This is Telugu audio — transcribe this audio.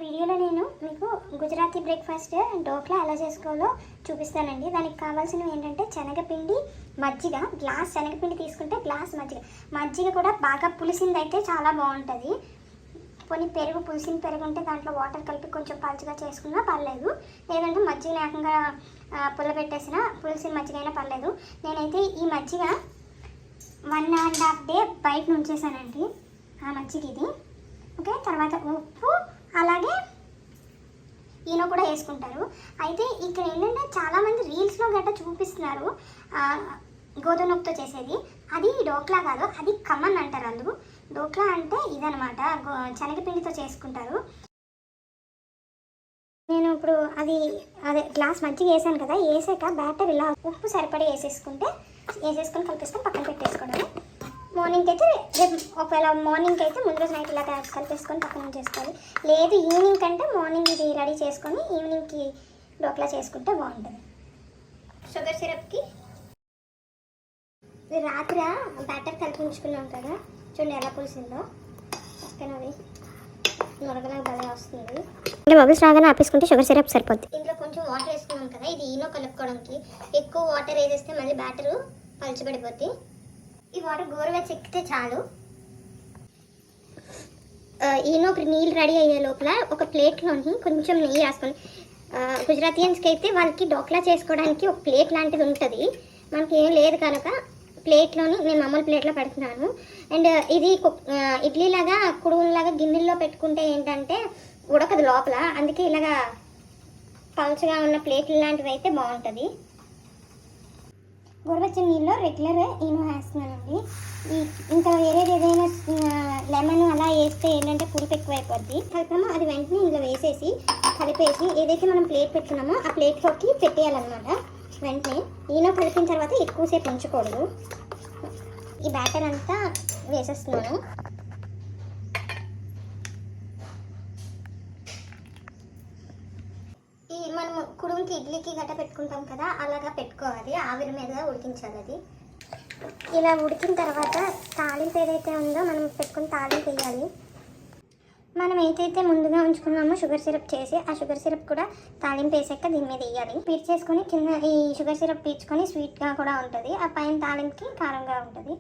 వీడియోలో నేను మీకు గుజరాతీ బ్రేక్ఫాస్ట్ డోక్లా ఎలా చేసుకోవాలో చూపిస్తానండి. దానికి కావాల్సినవి ఏంటంటే శనగపిండి, మజ్జిగ, గ్లాస్ శనగపిండి తీసుకుంటే గ్లాస్ మజ్జిగ కూడా బాగా పులిసింది అయితే చాలా బాగుంటుంది. కొన్ని పెరుగు, పులిసిన పెరుగు ఉంటే దాంట్లో వాటర్ కలిపి కొంచెం పలుచగా చేసుకున్నా పర్లేదు, లేదంటే మజ్జిగ లేకుండా పుల్లబెట్టేసిన పులిసిన మజ్జిగ అయినా పర్లేదు. నేనైతే ఈ మజ్జిగ 1.5 డే బయట ఉంచేసానండి. ఆ మజ్జిగ ఇది ఓకే. తర్వాత ఉప్పు అలాగే ఈనో కూడా వేసుకుంటారు. అయితే ఇక్కడ ఏంటంటే చాలామంది రీల్స్లో గట్రా చూపిస్తున్నారు గోధుమ నొప్పితో చేసేది. అది డోక్లా కాదు, అది కమన్ అంటారు వాళ్ళు. డోక్లా అంటే ఇదనమాట, శనగపిండితో చేసుకుంటారు. నేను ఇప్పుడు అదే గ్లాస్ మజ్జిగ వేసాను కదా, వేసాక బ్యాటర్ ఇలా ఉప్పు సరిపడి వేసేసుకొని కలిపేసుకొని పక్కన పెట్టేసుకోవడం. మార్నింగ్ అయితే రేపు ఒకవేళ మార్నింగ్ అయితే ముందు రోజు నైట్ ఇలా కలిపేసుకొని పక్కన చేసుకోవాలి. లేదు ఈవినింగ్ కంటే మార్నింగ్ ఇది రెడీ చేసుకొని ఈవినింగ్కి డోక్లా చేసుకుంటే బాగుంటుంది. షుగర్ సిరప్కి రాత్రి బ్యాటర్ కలిపి ఉంచుకున్నాం కదా, చూడండి ఎలా పులిసిందో. పక్కనది మురగలా బాగా వస్తుంది. ఇలా బబుల్స్ రాగానే ఆపేసుకుంటే షుగర్ సిరప్ సరిపోద్ది. ఇందులో కొంచెం వాటర్ వేసుకున్నాం కదా, ఇది ఈనో కలుపుకోవడానికి. ఎక్కువ వాటర్ వేసేస్తే మళ్ళీ బ్యాటరు పలుచబడిపోద్ది. ఈ వాటర్ గోరువెచ్చ ఎక్కితే చాలు. ఈనో నీళ్ళు రెడీ అయ్యే లోపల ఒక ప్లేట్లోని కొంచెం నెయ్యి రాసుకొని, గుజరాతీయన్స్కి అయితే వాళ్ళకి డోక్లా చేసుకోవడానికి ఒక ప్లేట్ లాంటిది ఉంటుంది. మనకి ఏం లేదు కనుక ప్లేట్లోని నేను మామూలు ప్లేట్లో పెడుతున్నాను. అండ్ ఇది ఇడ్లీలాగా కుడుములాగా గిన్నెల్లో పెట్టుకుంటే ఏంటంటే ఉడకదు లోపల, అందుకే ఇలాగా పలుచగా ఉన్న ప్లేట్లు లాంటివి అయితే బాగుంటుంది. గోరువెచ్చని నీళ్ళలో రెగ్యులర్ ఈనో వేస్తున్నానండి. ఇంకా వేరేది ఏదైనా లెమన్ అలా వేస్తే ఏంటంటే పులుపు ఎక్కువ అయిపోద్ది. కలిపామో అది వెంటనే ఇందులో వేసేసి కలిపేసి ఏదైతే మనం ప్లేట్ పెట్టుకున్నామో ఆ ప్లేట్లోకి పెట్టేయాలన్నమాట. వెంటనే ఈనో కలిపిన తర్వాత ఎక్కువసేపు ఉంచకూడదు. ఈ బ్యాటర్ అంతా వేసేస్తున్నాను. మనము కుడుముకి ఇడ్లీకి గట్ట పెట్టుకుంటాం కదా, అలాగా పెట్టుకోవాలి. ఆవిరి మీద ఉడికించాలి. అది ఇలా ఉడికిన తర్వాత తాలింపు ఏదైతే ఉందో మనం పెట్టుకుని తాలింపు వేయాలి. మనం ఏదైతే ముందుగా ఉంచుకున్నామో షుగర్ సిరప్ చేసి ఆ షుగర్ సిరప్ కూడా తాలింపు వేసాక దీని మీద వేయాలి. పీల్చేసుకొని కింద ఈ షుగర్ సిరప్ పీల్చుకొని స్వీట్గా కూడా ఉంటుంది. ఆ పైన తాలింపుకి కారంగా ఉంటుంది.